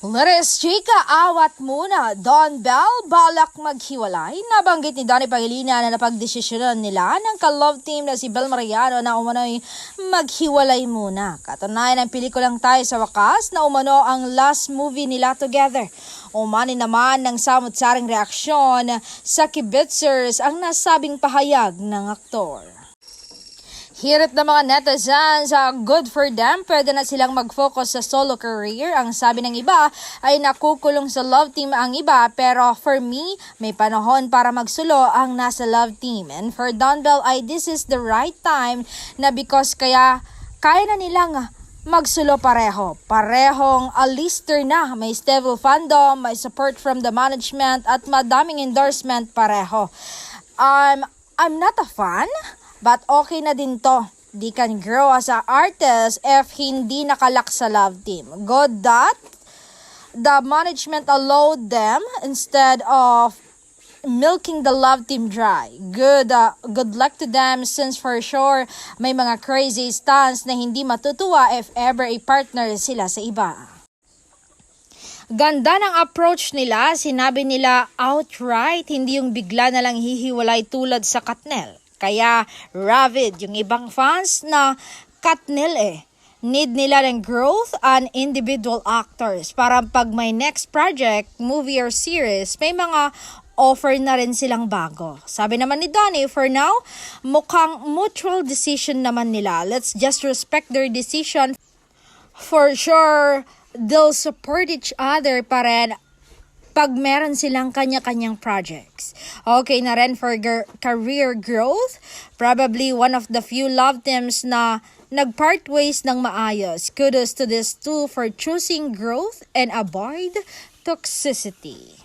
Let's chika, awat muna. Don Bell, balak maghiwalay. Nabanggit ni Donnie Pangilinan na napagdesisyonan nila ng ka-love team na si Bel Mariano na umano'y maghiwalay muna. Katunayan ng pelikulang Tayo sa Wakas na umano ang last movie nila together. Umani naman ng samot-saring reaksyon sa kibitzers ang nasabing pahayag ng aktor. Hirit ng mga netizens, good for them, pwede na silang mag-focus sa solo career. Ang sabi ng iba ay nakukulong sa love team ang iba, pero for me, may panahon para magsulo ang nasa love team. And for Don Bell ay this is the right time na because kaya na nilang magsulo pareho. Parehong alister na, may stable fandom, may support from the management at madaming endorsement pareho. I'm not a fan, but okay na din to. They can grow as an artist if hindi nakalak sa love team. Good that the management allowed them instead of milking the love team dry. Good luck to them since for sure may mga crazy stans na hindi matutuwa if ever a partner sila sa iba. Ganda ng approach nila, sinabi nila outright, hindi yung bigla na lang hihiwalay tulad sa Katnel. Kaya ravid yung ibang fans na Katnel need nila ng growth and individual actors para pag may next project, movie or series, may mga offer na rin silang bago. Sabi naman ni Donnie, for now, mukhang mutual decision naman nila. Let's just respect their decision. For sure, they'll support each other pa rin pag meron silang kanya-kanyang projects. Okay na rin for career growth. Probably one of the few love teams na nag-part ways ng maayos. Kudos to these two for choosing growth and avoid toxicity.